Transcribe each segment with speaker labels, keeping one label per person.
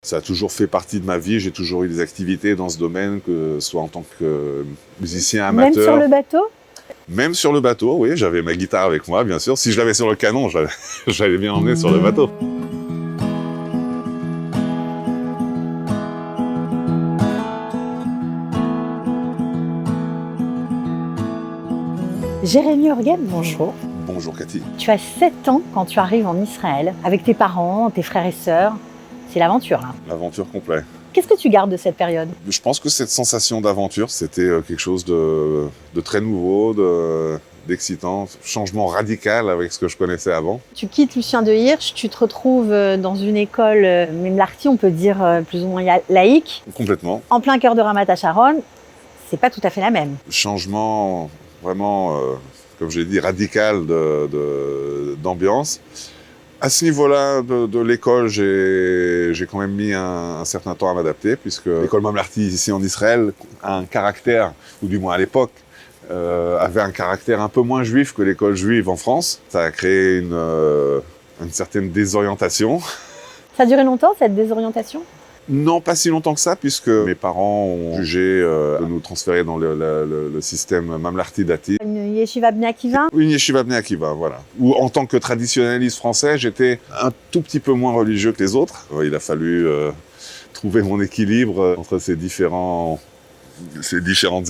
Speaker 1: Ça a toujours fait partie de ma vie, j'ai toujours eu des activités dans ce domaine, que ce soit en tant que musicien amateur.
Speaker 2: Même sur le bateau?
Speaker 1: Même sur le bateau, oui, j'avais ma guitare avec moi, bien sûr. Si je l'avais sur le canon, j'allais bien emmener sur le bateau.
Speaker 2: Jérémy Orguel, bonjour.
Speaker 1: Bonjour Cathy.
Speaker 2: Tu as 7 ans quand tu arrives en Israël, avec tes parents, tes frères et sœurs. C'est l'aventure, là.
Speaker 1: L'aventure complète.
Speaker 2: Qu'est-ce que tu gardes de cette période?
Speaker 1: Je pense que cette sensation d'aventure, c'était quelque chose de très nouveau, d'excitant, changement radical avec ce que je connaissais avant.
Speaker 2: Tu quittes Lucien de Hirsch, tu te retrouves dans une école, Memlarti, on peut dire plus ou moins laïque,
Speaker 1: Complètement.
Speaker 2: en plein cœur de Ramat HaSharon. C'est pas tout à fait la même.
Speaker 1: Changement vraiment, comme j'ai dit, radical d'ambiance. À ce niveau-là de l'école, j'ai quand même mis un certain temps à m'adapter, puisque l'école Memlarti ici en Israël a un caractère, ou du moins à l'époque, avait un caractère un peu moins juif que l'école juive en France. Ça a créé une certaine désorientation.
Speaker 2: Ça a duré longtemps, cette désorientation?
Speaker 1: Non, pas si longtemps que ça, puisque mes parents ont jugé de nous transférer dans le système Mamlarti Dati.
Speaker 2: Une yeshiva Bnei Akiva?
Speaker 1: Une yeshiva Bnei Akiva, voilà. Où, en tant que traditionnaliste français, j'étais un tout petit peu moins religieux que les autres. Il a fallu trouver mon équilibre entre ces différentes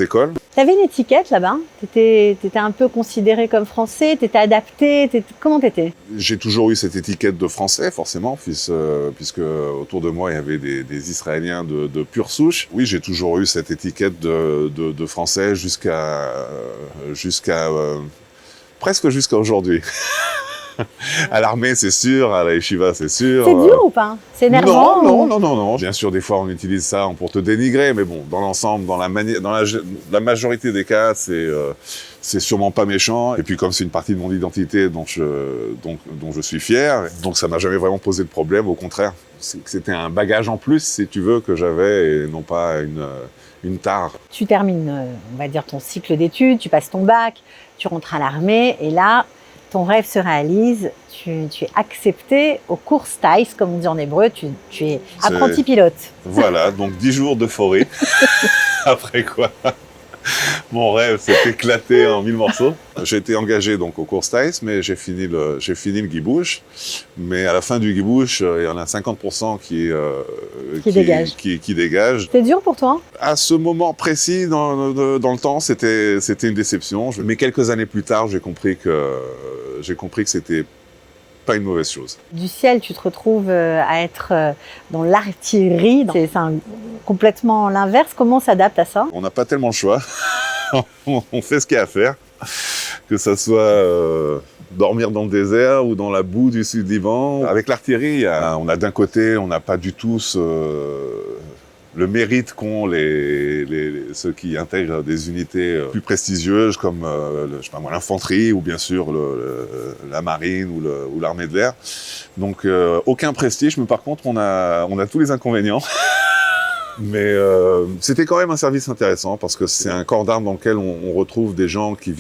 Speaker 1: écoles.
Speaker 2: Tu avais une étiquette là-bas? T'étais un peu considéré comme français, t'étais adapté, comment t'étais?
Speaker 1: J'ai toujours eu cette étiquette de français, forcément, puisque autour de moi, il y avait des Israéliens de pure souche. Oui, j'ai toujours eu cette étiquette de français presque jusqu'à aujourd'hui. À l'armée, c'est sûr, à la yeshiva, c'est sûr.
Speaker 2: C'est dur ou pas? C'est énervant?
Speaker 1: Non. Bien sûr, des fois, on utilise ça pour te dénigrer, mais bon, dans l'ensemble, dans la majorité des cas, c'est sûrement pas méchant. Et puis, comme c'est une partie de mon identité dont je suis fier, donc ça m'a jamais vraiment posé de problème. Au contraire, c'était un bagage en plus, si tu veux, que j'avais, et non pas une tare.
Speaker 2: Tu termines, on va dire, ton cycle d'études, tu passes ton bac, tu rentres à l'armée, et là, ton rêve se réalise, tu es accepté aux courses Thaïs, comme on dit en hébreu, tu es apprenti pilote.
Speaker 1: Voilà, donc 10 jours d'euphorie, après quoi mon rêve s'est éclaté en 1000 morceaux. J'ai été engagé donc aux courses Thaïs, mais j'ai fini le guibouche. Mais à la fin du guibouche, il y en a 50% qui dégagent.
Speaker 2: C'était dur pour toi?
Speaker 1: À ce moment précis dans le temps, c'était une déception. Mais quelques années plus tard, j'ai compris que c'était pas une mauvaise chose.
Speaker 2: Du ciel, tu te retrouves à être dans l'artillerie. C'est complètement l'inverse. Comment on s'adapte à ça?
Speaker 1: On n'a pas tellement le choix. On fait ce qu'il y a à faire. Que ça soit dormir dans le désert ou dans la boue du Sud-Liban. Avec l'artillerie, on a d'un côté, on n'a pas du tout le mérite qu'ont ceux qui intègrent des unités plus prestigieuses comme l'infanterie ou bien sûr la marine ou l'armée de l'air. Donc aucun prestige, mais par contre on a tous les inconvénients. Mais c'était quand même un service intéressant parce que c'est un corps d'armes dans lequel on retrouve des gens qui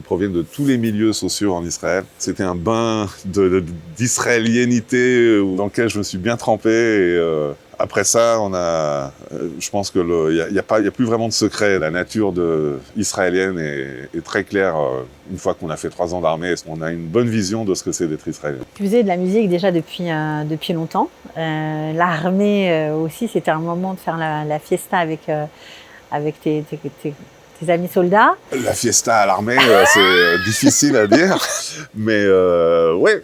Speaker 1: proviennent de tous les milieux sociaux en Israël. C'était un bain d'israélianité dans lequel je me suis bien trempé. Et après ça, je pense que y a plus vraiment de secret. La nature israélienne est très claire. Une fois qu'on a fait 3 ans d'armée, on a une bonne vision de ce que c'est d'être israélien.
Speaker 2: Tu faisais de la musique déjà depuis longtemps. L'armée aussi, c'était un moment de faire la fiesta avec tes amis soldats.
Speaker 1: La fiesta à l'armée, c'est difficile à dire. Mais ouais,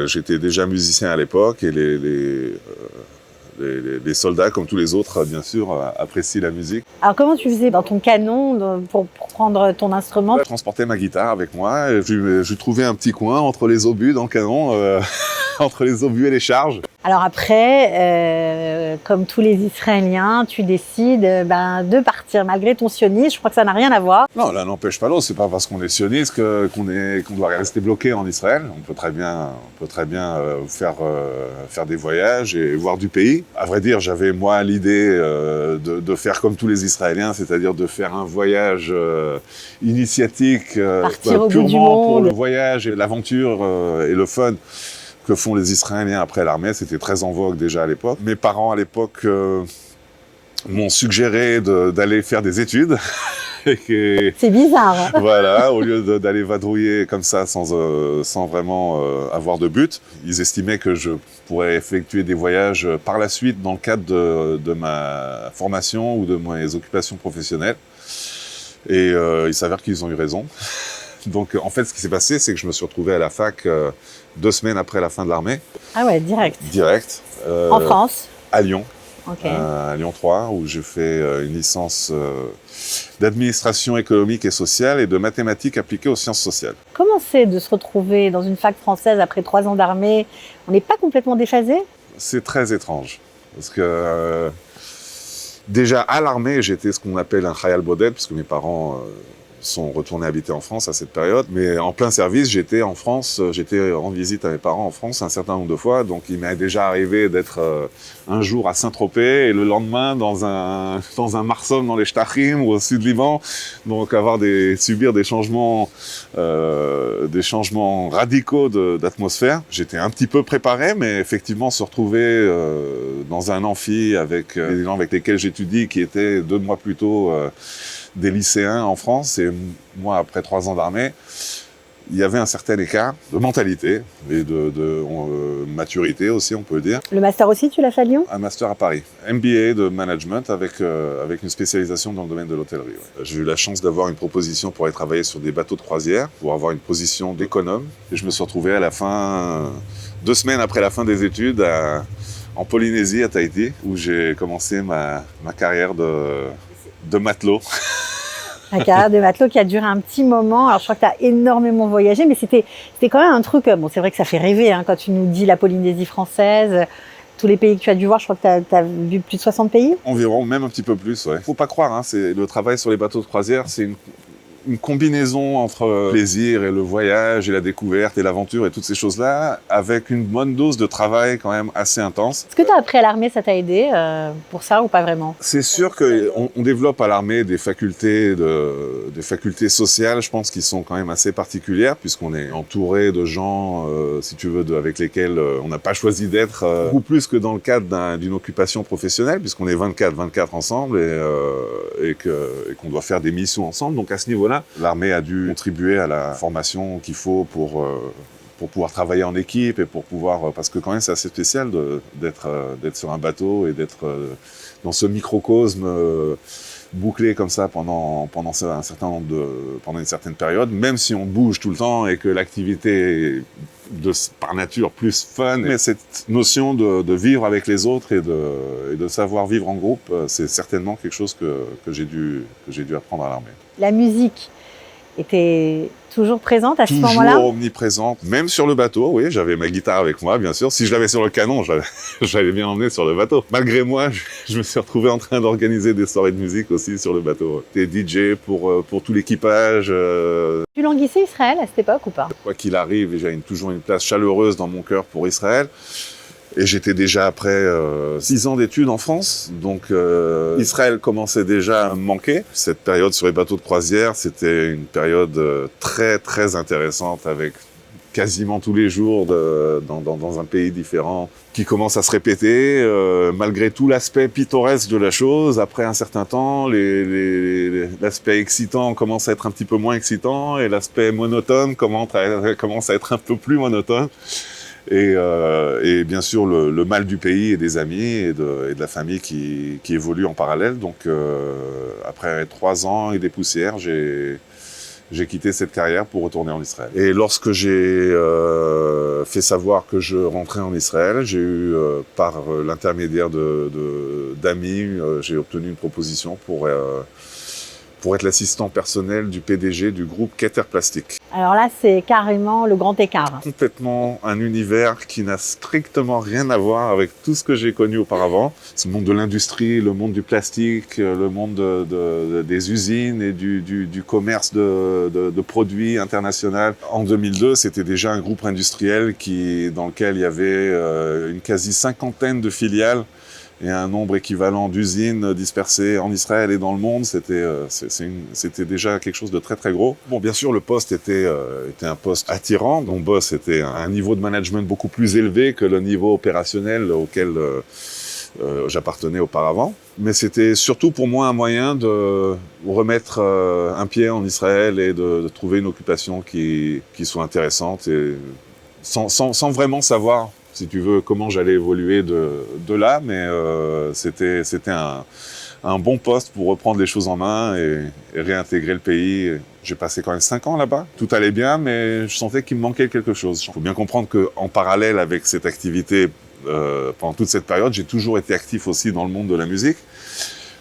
Speaker 1: j'étais déjà musicien à l'époque et les soldats, comme tous les autres, bien sûr, apprécient la musique.
Speaker 2: Alors comment tu faisais dans ton canon pour prendre ton instrument?
Speaker 1: Je transportais ma guitare avec moi, et je trouvais un petit coin entre les obus dans le canon, entre les obus et les charges.
Speaker 2: Alors après, comme tous les Israéliens, tu décides de partir malgré ton sionisme. Je crois que ça n'a rien à voir.
Speaker 1: Non, l'un n'empêche pas l'autre. C'est pas parce qu'on est sioniste qu'on doit rester bloqué en Israël. On peut très bien faire des voyages et voir du pays. À vrai dire, j'avais moi l'idée de faire comme tous les Israéliens, c'est-à-dire de faire un voyage initiatique,
Speaker 2: Partir au bout du
Speaker 1: purement pour
Speaker 2: monde.
Speaker 1: le voyage et l'aventure et le fun. que font les Israéliens après l'armée. C'était très en vogue déjà à l'époque. Mes parents à l'époque m'ont suggéré d'aller faire des études.
Speaker 2: C'est bizarre.
Speaker 1: Voilà, au lieu d'aller vadrouiller comme ça sans vraiment avoir de but, ils estimaient que je pourrais effectuer des voyages par la suite dans le cadre de ma formation ou de mes occupations professionnelles. Et il s'avère qu'ils ont eu raison. Donc en fait, ce qui s'est passé, c'est que je me suis retrouvé à la fac 2 semaines après la fin de l'armée.
Speaker 2: Ah ouais, direct.
Speaker 1: Direct.
Speaker 2: En France?
Speaker 1: À Lyon.
Speaker 2: Okay.
Speaker 1: À Lyon 3, où j'ai fait une licence d'administration économique et sociale et de mathématiques appliquées aux sciences sociales.
Speaker 2: Comment c'est de se retrouver dans une fac française après 3 ans d'armée? On n'est pas complètement déphasé?
Speaker 1: C'est très étrange, parce que déjà à l'armée, j'étais ce qu'on appelle un khayal boded, puisque mes parents sont retournés habiter en France à cette période. Mais en plein service, j'étais en France, j'étais en visite à mes parents en France un certain nombre de fois. Donc il m'est déjà arrivé d'être un jour à Saint-Tropez et le lendemain dans un marsum dans les Shtachim ou au sud-Liban. Donc subir des changements radicaux d'atmosphère. J'étais un petit peu préparé, mais effectivement se retrouver dans un amphi avec des gens avec lesquels j'étudie, qui étaient 2 mois plus tôt des lycéens en France, et moi, après 3 ans d'armée, il y avait un certain écart de mentalité et de maturité aussi, on peut le dire.
Speaker 2: Le master aussi, tu l'as fait à Lyon?
Speaker 1: Un master à Paris, MBA de management avec une spécialisation dans le domaine de l'hôtellerie. Ouais. J'ai eu la chance d'avoir une proposition pour aller travailler sur des bateaux de croisière, pour avoir une position d'économe. Et je me suis retrouvé à la fin, 2 semaines après la fin des études, en Polynésie, à Tahiti, où j'ai commencé ma carrière de matelot.
Speaker 2: La carrière de matelot qui a duré un petit moment. Alors je crois que tu as énormément voyagé, mais c'était quand même un truc, bon c'est vrai que ça fait rêver hein, quand tu nous dis la Polynésie française, tous les pays que tu as dû voir, je crois que tu as vu plus de 60 pays?
Speaker 1: Environ, même un petit peu plus, ouais. Faut pas croire, hein, le travail sur les bateaux de croisière, c'est une combinaison entre le plaisir et le voyage et la découverte et l'aventure et toutes ces choses-là, avec une bonne dose de travail quand même assez intense.
Speaker 2: Est-ce que tu as appris à l'armée, ça t'a aidé pour ça ou pas vraiment?
Speaker 1: C'est sûr qu'on développe à l'armée des facultés sociales, je pense, qui sont quand même assez particulières, puisqu'on est entouré de gens, si tu veux, avec lesquels on n'a pas choisi d'être, beaucoup plus que dans le cadre d'une occupation professionnelle, puisqu'on est 24 ensemble et qu'on doit faire des missions ensemble. Donc à ce niveau-là, l'armée a dû contribuer à la formation qu'il faut pour pouvoir travailler en équipe et pour pouvoir, parce que quand même c'est assez spécial d'être sur un bateau et d'être dans ce microcosme bouclé comme ça pendant une certaine période, même si on bouge tout le temps et que l'activité est par nature plus fun. Mais cette notion de vivre avec les autres et de savoir vivre en groupe, c'est certainement quelque chose que j'ai dû apprendre à l'armée.
Speaker 2: La musique était toujours présente à ce moment-là?
Speaker 1: Toujours omniprésente, même sur le bateau, oui, j'avais ma guitare avec moi, bien sûr. Si je l'avais sur le canon, j'allais bien l'emmener sur le bateau. Malgré moi, je me suis retrouvé en train d'organiser des soirées de musique aussi sur le bateau. J'étais DJ pour tout l'équipage.
Speaker 2: Tu languissais Israël à cette époque ou pas?
Speaker 1: Quoi qu'il arrive, j'ai toujours une place chaleureuse dans mon cœur pour Israël. Et j'étais déjà après 6 ans d'études en France, donc Israël commençait déjà à me manquer. Cette période sur les bateaux de croisière, c'était une période très très intéressante avec quasiment tous les jours dans un pays différent qui commence à se répéter, malgré tout l'aspect pittoresque de la chose. Après un certain temps, l'aspect excitant commence à être un petit peu moins excitant et l'aspect monotone commence à être un peu plus monotone. Et bien sûr le mal du pays et des amis et de la famille qui évolue en parallèle. Donc après 3 ans et des poussières, j'ai quitté cette carrière pour retourner en Israël. Et lorsque j'ai fait savoir que je rentrais en Israël, j'ai eu par l'intermédiaire d'amis, j'ai obtenu une proposition pour être l'assistant personnel du PDG du groupe Keter Plastic.
Speaker 2: Alors là, c'est carrément le grand écart.
Speaker 1: Complètement un univers qui n'a strictement rien à voir avec tout ce que j'ai connu auparavant. Ce monde de l'industrie, le monde du plastique, le monde des usines et du commerce de produits international. En 2002, c'était déjà un groupe industriel dans lequel il y avait une quasi 50aine de filiales et un nombre équivalent d'usines dispersées en Israël et dans le monde, c'était déjà quelque chose de très très gros. Bon, bien sûr, le poste était un poste attirant. Mon boss était un niveau de management beaucoup plus élevé que le niveau opérationnel auquel j'appartenais auparavant. Mais c'était surtout pour moi un moyen de remettre un pied en Israël et de trouver une occupation qui soit intéressante et sans vraiment savoir, si tu veux, comment j'allais évoluer de là, mais c'était un bon poste pour reprendre les choses en main et réintégrer le pays. J'ai passé quand même 5 ans là-bas. Tout allait bien, mais je sentais qu'il me manquait quelque chose. Il faut bien comprendre qu'en parallèle avec cette activité, pendant toute cette période, j'ai toujours été actif aussi dans le monde de la musique.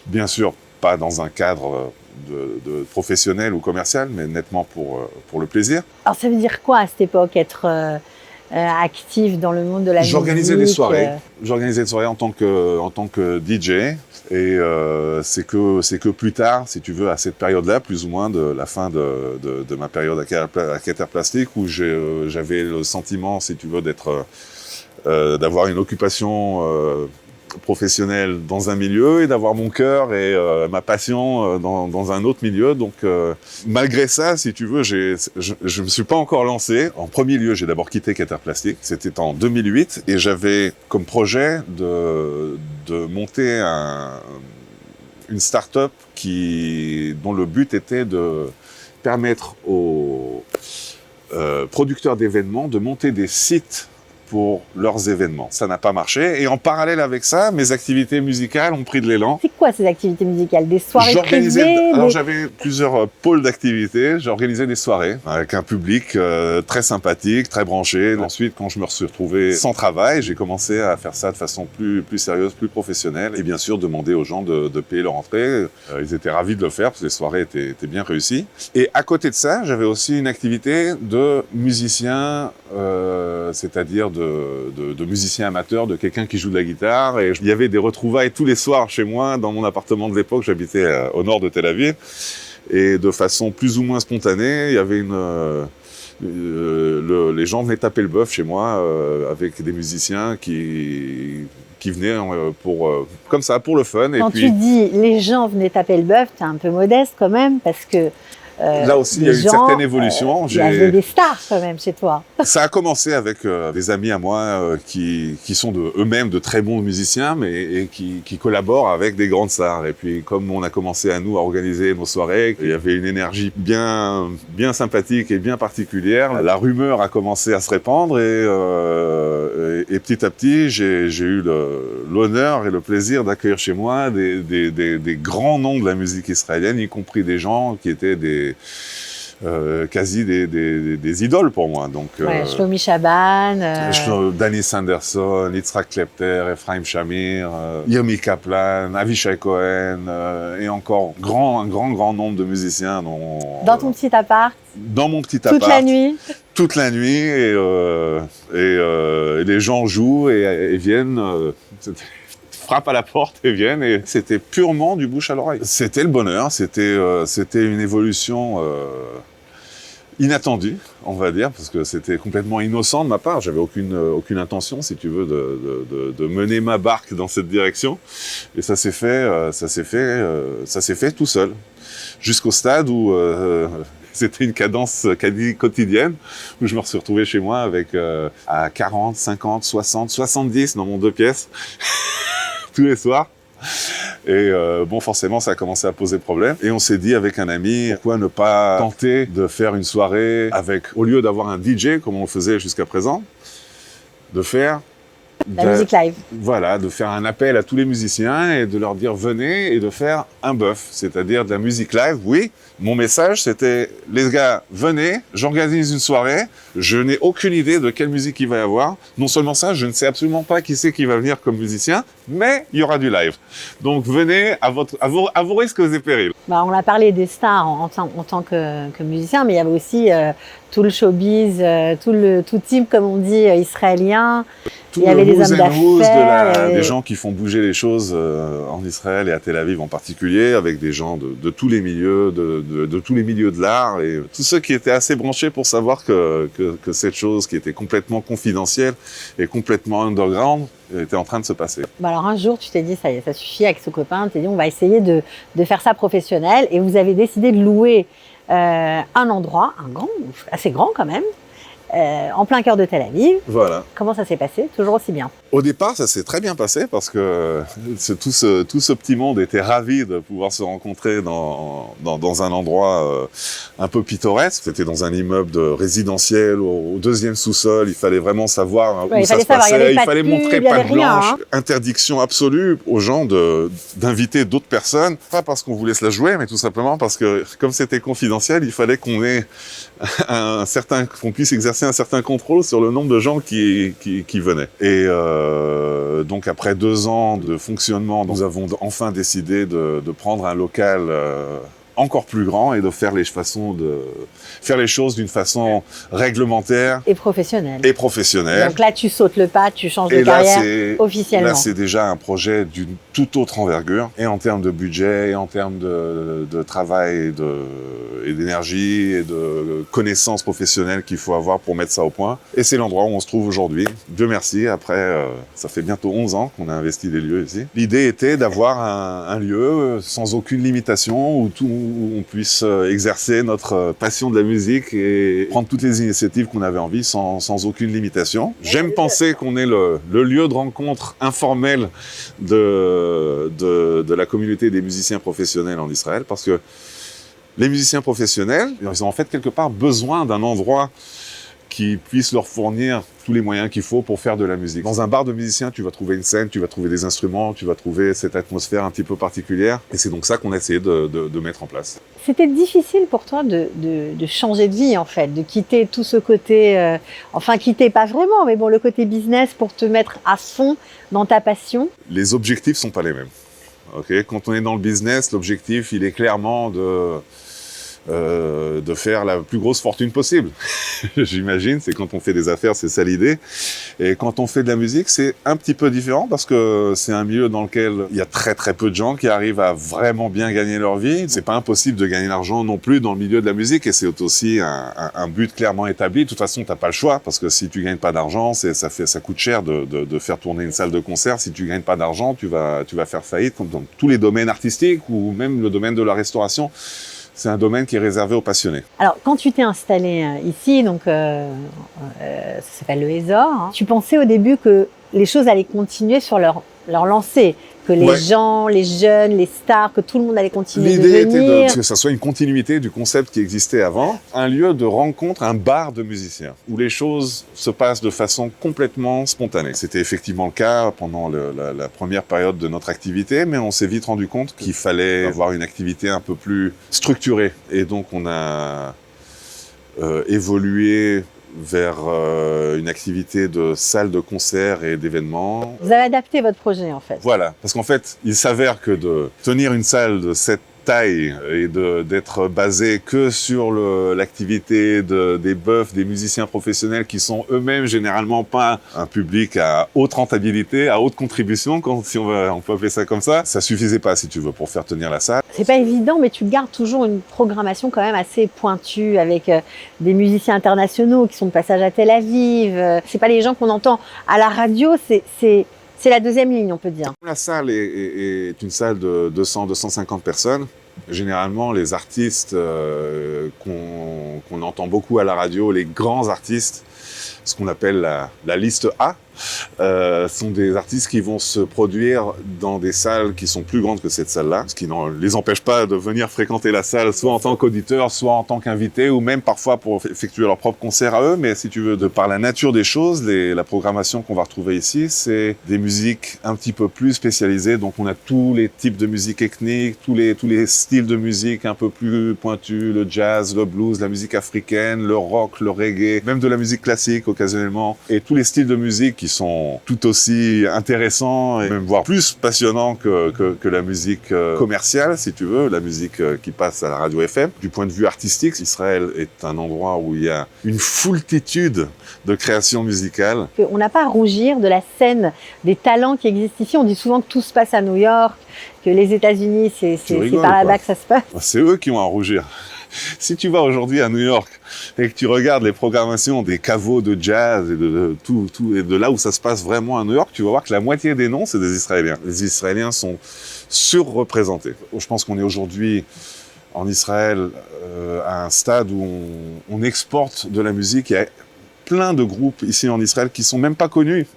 Speaker 1: Bien sûr, pas dans un cadre de professionnel ou commercial, mais nettement pour le plaisir.
Speaker 2: Alors ça veut dire quoi à cette époque, être actif dans le monde de la musique?
Speaker 1: J'organisais des soirées. J'organisais des soirées en tant que DJ. Et c'est que plus tard, si tu veux, à cette période-là, plus ou moins de la fin de ma période à Keter Plastic, où j'avais le sentiment, si tu veux, d'avoir une occupation professionnelle dans un milieu et d'avoir mon cœur et ma passion dans un autre milieu. Donc, malgré ça, si tu veux, je me suis pas encore lancé. En premier lieu, j'ai d'abord quitté Keter Plastic. C'était en 2008 et j'avais comme projet de monter une start-up dont le but était de permettre aux producteurs d'événements de monter des sites pour leurs événements. Ça n'a pas marché. Et en parallèle avec ça, mes activités musicales ont pris de l'élan.
Speaker 2: C'est quoi ces activités musicales? Des soirées privées?
Speaker 1: Alors j'avais plusieurs pôles d'activités. J'organisais des soirées avec un public très sympathique, très branché. Ensuite, quand je me suis retrouvé sans travail, j'ai commencé à faire ça de façon plus sérieuse, plus professionnelle. Et bien sûr, demander aux gens de payer leur entrée. Ils étaient ravis de le faire parce que les soirées étaient bien réussies. Et à côté de ça, j'avais aussi une activité de musicien, c'est-à-dire de musicien amateur, de quelqu'un qui joue de la guitare. Et il y avait des retrouvailles tous les soirs chez moi, dans mon appartement de l'époque. J'habitais au nord de Tel Aviv. Et de façon plus ou moins spontanée, il y avait les gens venaient taper le bœuf chez moi avec des musiciens qui venaient comme ça, pour le fun.
Speaker 2: Quand tu dis les gens venaient taper le bœuf, t'es un peu modeste quand même, parce que
Speaker 1: là aussi, il y a eu une certaine évolution.
Speaker 2: Il y avait des stars quand même chez toi.
Speaker 1: Ça a commencé avec des amis à moi qui sont eux-mêmes de très bons musiciens, et qui collaborent avec des grandes stars. Et puis, comme on a commencé à organiser nos soirées, il y avait une énergie bien sympathique et bien particulière. La rumeur a commencé à se répandre et petit à petit, j'ai eu l'honneur et le plaisir d'accueillir chez moi des grands noms de la musique israélienne, y compris des gens qui étaient quasi des idoles pour moi. Donc,
Speaker 2: Shlomi Shaban,
Speaker 1: Danny Sanderson, Yitzhak Klepter, Ephraim Shamir, Yomi Kaplan, Avishai Cohen, et encore un grand nombre de musiciens.
Speaker 2: Dans ton petit appart?
Speaker 1: Dans mon petit appart.
Speaker 2: Toute la nuit?
Speaker 1: Toute la nuit, et les gens jouent et viennent. Frappent à la porte et viennent, et c'était purement du bouche à l'oreille. C'était le bonheur, c'était une évolution inattendue, on va dire, parce que c'était complètement innocent de ma part. J'avais aucune intention, si tu veux, de mener ma barque dans cette direction. Et ça s'est fait tout seul, jusqu'au stade où c'était une cadence quasi quotidienne, où je me suis retrouvé chez moi avec à 40, 50, 60, 70 dans mon 2 pièces. Tous les soirs. Et forcément, ça a commencé à poser problème. Et on s'est dit avec un ami, pourquoi ne pas tenter de faire une soirée au lieu d'avoir un DJ, comme on le faisait jusqu'à présent, de faire
Speaker 2: la musique live.
Speaker 1: Voilà, de faire un appel à tous les musiciens et de leur dire venez, et de faire un bœuf, c'est-à-dire de la musique live. Oui, mon message c'était les gars, venez, j'organise une soirée, je n'ai aucune idée de quelle musique il va y avoir. Non seulement ça, je ne sais absolument pas qui c'est qui va venir comme musicien, mais il y aura du live. Donc venez à vos risques et périls.
Speaker 2: On a parlé des stars en tant que musicien, mais il y avait aussi tout le showbiz, tout type, comme on dit, israélien.
Speaker 1: tout
Speaker 2: Il y avait
Speaker 1: le
Speaker 2: des
Speaker 1: who's
Speaker 2: hommes
Speaker 1: and who's
Speaker 2: d'affaires,
Speaker 1: des gens qui font bouger les choses en Israël et à Tel Aviv en particulier, avec des gens de tous les milieux, de tous les milieux de l'art, et tous ceux qui étaient assez branchés pour savoir que cette chose qui était complètement confidentielle et complètement underground était en train de se passer.
Speaker 2: Bon, alors un jour, tu t'es dit, ça y est, ça suffit avec ce copain, tu t'es dit, on va essayer de faire ça professionnel, et vous avez décidé de louer un endroit, assez grand quand même, en plein cœur de Tel Aviv.
Speaker 1: Voilà.
Speaker 2: Comment ça s'est passé? Toujours aussi bien?
Speaker 1: Au départ, ça s'est très bien passé parce que tout ce petit monde était ravi de pouvoir se rencontrer dans un endroit un peu pittoresque. C'était dans un immeuble résidentiel au deuxième sous-sol. Il fallait vraiment savoir où ça se passait. Il fallait montrer patte blanche. Interdiction absolue aux gens d'inviter d'autres personnes. Pas parce qu'on voulait se la jouer, mais tout simplement parce que comme c'était confidentiel, il fallait qu'on ait qu'on puisse exercer un certain contrôle sur le nombre de gens qui venaient. Et donc après 2 ans de fonctionnement, nous avons enfin décidé de prendre un local encore plus grand et de faire les choses d'une façon réglementaire
Speaker 2: et professionnelle.
Speaker 1: Donc
Speaker 2: là, tu sautes le pas, tu changes de carrière officiellement.
Speaker 1: Là, c'est déjà un projet d'une toute autre envergure, et en termes de budget, et en termes de travail, et d'énergie, et de connaissances professionnelles qu'il faut avoir pour mettre ça au point. Et c'est l'endroit où on se trouve aujourd'hui. Dieu merci, après, ça fait bientôt 11 ans qu'on a investi des lieux ici. L'idée était d'avoir un lieu sans aucune limitation, où on puisse exercer notre passion de la musique et prendre toutes les initiatives qu'on avait envie sans aucune limitation. J'aime penser qu'on est le lieu de rencontre informel de la communauté des musiciens professionnels en Israël, parce que les musiciens professionnels, ils ont en fait quelque part besoin d'un endroit qui puisse leur fournir tous les moyens qu'il faut pour faire de la musique. Dans un bar de musiciens, tu vas trouver une scène, tu vas trouver des instruments, tu vas trouver cette atmosphère un petit peu particulière. Et c'est donc ça qu'on a essayé de mettre en place.
Speaker 2: C'était difficile pour toi de changer de vie, en fait, de quitter tout ce côté... enfin, quitter pas vraiment, mais bon, le côté business pour te mettre à fond dans ta passion.
Speaker 1: Les objectifs sont pas les mêmes. Okay, quand on est dans le business, l'objectif, il est clairement de faire la plus grosse fortune possible. J'imagine, c'est quand on fait des affaires, c'est ça l'idée. Et quand on fait de la musique, c'est un petit peu différent parce que c'est un milieu dans lequel il y a très très peu de gens qui arrivent à vraiment bien gagner leur vie. C'est pas impossible de gagner l'argent non plus dans le milieu de la musique, et c'est aussi un but clairement établi. De toute façon, t'as pas le choix, parce que si tu gagnes pas d'argent, ça coûte cher de faire tourner une salle de concert. Si tu gagnes pas d'argent, tu vas faire faillite, comme dans tous les domaines artistiques ou même le domaine de la restauration. C'est un domaine qui est réservé aux passionnés.
Speaker 2: Alors, quand tu t'es installé ici, donc ça s'appelle le Hésor, hein, tu pensais au début que les choses allaient continuer sur leur lancée, que les gens, les jeunes, les stars, que tout le monde allait continuer de venir.
Speaker 1: L'idée était que ça soit une continuité du concept qui existait avant, un lieu de rencontre, un bar de musiciens, où les choses se passent de façon complètement spontanée. C'était effectivement le cas pendant la première période de notre activité, mais on s'est vite rendu compte qu'il fallait avoir une activité un peu plus structurée. Et donc on a évolué vers une activité de salle de concert et d'événements.
Speaker 2: Vous avez adapté votre projet, en fait.
Speaker 1: Voilà, parce qu'en fait, il s'avère que de tenir une salle de cette taille et d'être basé que sur l'activité des bœufs, des musiciens professionnels qui sont eux-mêmes généralement pas un public à haute rentabilité, à haute contribution, si on peut appeler ça comme ça suffisait pas, si tu veux, pour faire tenir la salle.
Speaker 2: C'est pas évident, mais tu gardes toujours une programmation quand même assez pointue avec des musiciens internationaux qui sont de passage à Tel Aviv. C'est pas les gens qu'on entend à la radio, c'est la deuxième ligne, on peut dire.
Speaker 1: La salle est une salle de 200-250 personnes. Généralement, les artistes qu'on entend beaucoup à la radio, les grands artistes, ce qu'on appelle la liste A, sont des artistes qui vont se produire dans des salles qui sont plus grandes que cette salle-là, ce qui ne les empêche pas de venir fréquenter la salle, soit en tant qu'auditeur, soit en tant qu'invité, ou même parfois pour effectuer leur propre concert à eux. Mais si tu veux, de par la nature des choses, la programmation qu'on va retrouver ici, c'est des musiques un petit peu plus spécialisées. Donc on a tous les types de musique ethnique, tous les styles de musique un peu plus pointus, le jazz, le blues, la musique africaine, le rock, le reggae, même de la musique classique occasionnellement, et tous les styles de musique qui sont tout aussi intéressants et même voire plus passionnants que la musique commerciale, si tu veux, la musique qui passe à la radio FM. Du point de vue artistique, Israël est un endroit où il y a une foultitude de créations musicales.
Speaker 2: On n'a pas à rougir de la scène, des talents qui existent ici. On dit souvent que tout se passe à New York, que les États-Unis, c'est par là-bas que ça se passe.
Speaker 1: C'est eux qui ont à rougir. Si tu vas aujourd'hui à New York et que tu regardes les programmations des caveaux de jazz et de tout et de là où ça se passe vraiment à New York, tu vas voir que la moitié des noms, c'est des Israéliens. Les Israéliens sont surreprésentés. Je pense qu'on est aujourd'hui en Israël à un stade où on exporte de la musique. Il y a plein de groupes ici en Israël qui sont même pas connus.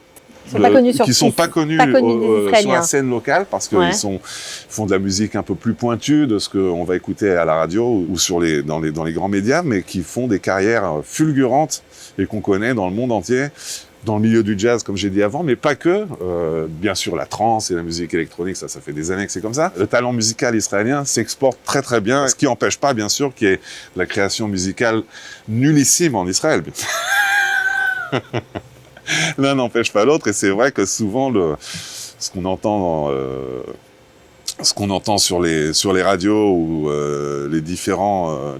Speaker 2: Qui sont pas connus
Speaker 1: sur la scène locale parce qu'ils font de la musique un peu plus pointue de ce qu'on va écouter à la radio ou dans les grands médias, mais qui font des carrières fulgurantes et qu'on connaît dans le monde entier, dans le milieu du jazz, comme j'ai dit avant, mais pas que. Bien sûr, la trance et la musique électronique, ça fait des années que c'est comme ça. Le talent musical israélien s'exporte très très bien, ce qui n'empêche pas, bien sûr, qu'il y ait la création musicale nullissime en Israël. L'un n'empêche pas l'autre, et c'est vrai que souvent ce qu'on entend sur les radios ou les différents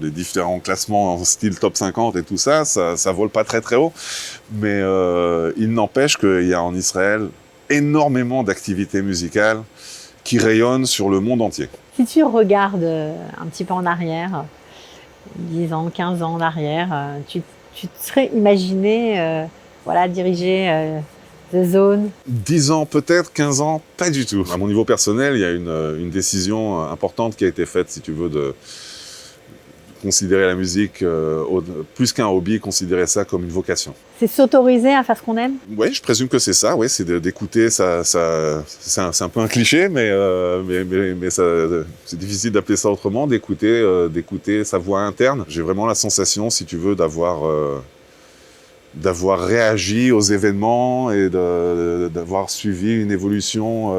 Speaker 1: classements en style top 50 et tout ça vole pas très très haut, mais il n'empêche qu'il y a en Israël énormément d'activités musicales qui rayonnent sur le monde entier.
Speaker 2: Si tu regardes un petit peu en arrière, 10 ans, 15 ans en arrière, tu te serais imaginé diriger The Zone?
Speaker 1: 10 ans peut-être, 15 ans, pas du tout. À mon niveau personnel, il y a une décision importante qui a été faite, si tu veux, de considérer la musique plus qu'un hobby, considérer ça comme une vocation.
Speaker 2: C'est s'autoriser à faire ce qu'on aime?
Speaker 1: Oui, je présume que c'est ça, oui, c'est d'écouter, c'est un peu un cliché, mais c'est difficile d'appeler ça autrement, d'écouter sa voix interne. J'ai vraiment la sensation, si tu veux, d'avoir réagi aux événements et d'avoir suivi une évolution,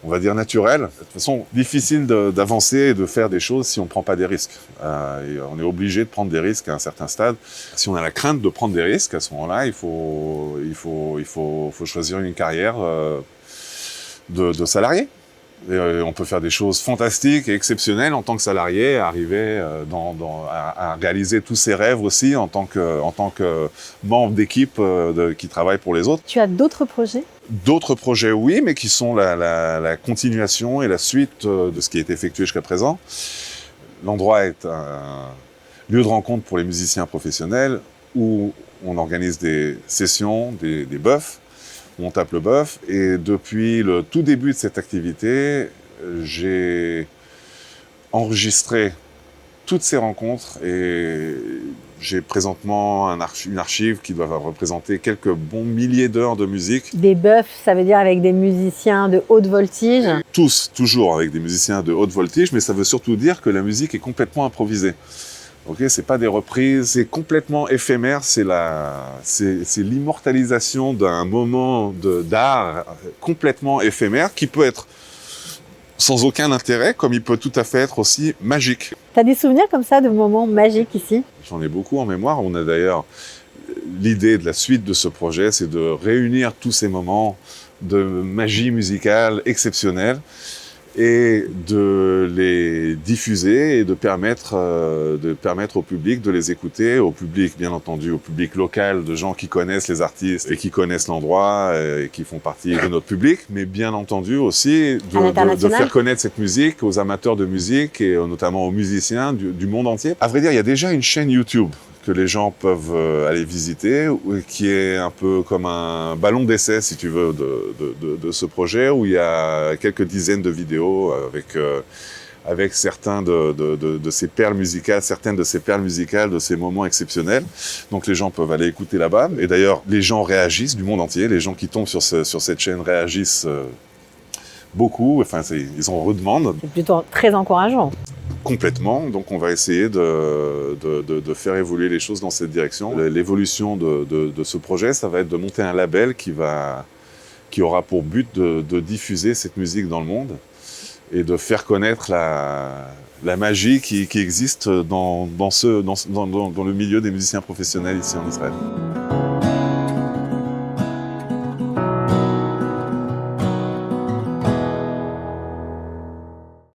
Speaker 1: on va dire, naturelle. De toute façon, difficile d'avancer et de faire des choses si on ne prend pas des risques. Et on est obligé de prendre des risques à un certain stade. Si on a la crainte de prendre des risques, à ce moment-là, il faut choisir une carrière de salarié. Et on peut faire des choses fantastiques et exceptionnelles en tant que salarié, arriver à réaliser tous ses rêves aussi en tant que membre d'équipe qui travaille pour les autres.
Speaker 2: Tu as d'autres projets?
Speaker 1: D'autres projets, oui, mais qui sont la continuation et la suite de ce qui a été effectué jusqu'à présent. L'endroit est un lieu de rencontre pour les musiciens professionnels où on organise des sessions, des bœufs, on tape le bœuf, et depuis le tout début de cette activité, j'ai enregistré toutes ces rencontres et j'ai présentement une archive qui doit représenter quelques bons milliers d'heures de musique. Des
Speaker 2: bœufs, ça veut dire avec des musiciens de haute voltige?
Speaker 1: Tous, toujours avec des musiciens de haute voltige, mais ça veut surtout dire que la musique est complètement improvisée. Ok, c'est pas des reprises, c'est complètement éphémère, c'est l'immortalisation d'un moment d'art complètement éphémère qui peut être sans aucun intérêt, comme il peut tout à fait être aussi magique.
Speaker 2: T'as des souvenirs comme ça de moments magiques ici?
Speaker 1: J'en ai beaucoup en mémoire. On a d'ailleurs l'idée de la suite de ce projet, c'est de réunir tous ces moments de magie musicale exceptionnelle et de les diffuser et de permettre au public de les écouter, au public bien entendu, au public local, de gens qui connaissent les artistes et qui connaissent l'endroit et qui font partie de notre public, mais bien entendu aussi de faire connaître cette musique aux amateurs de musique et notamment aux musiciens du monde entier. À vrai dire, il y a déjà une chaîne YouTube que les gens peuvent aller visiter, qui est un peu comme un ballon d'essai, si tu veux, de ce projet, où il y a quelques dizaines de vidéos avec certaines de ces perles musicales, de ces moments exceptionnels. Donc les gens peuvent aller écouter là-bas. Et d'ailleurs, les gens réagissent du monde entier. Les gens qui tombent sur cette chaîne réagissent beaucoup. Enfin, ils en redemandent.
Speaker 2: C'est plutôt très encourageant.
Speaker 1: Complètement, donc on va essayer de faire évoluer les choses dans cette direction. L'évolution de ce projet, ça va être de monter un label qui aura pour but de diffuser cette musique dans le monde et de faire connaître la magie qui existe dans le milieu des musiciens professionnels ici en Israël.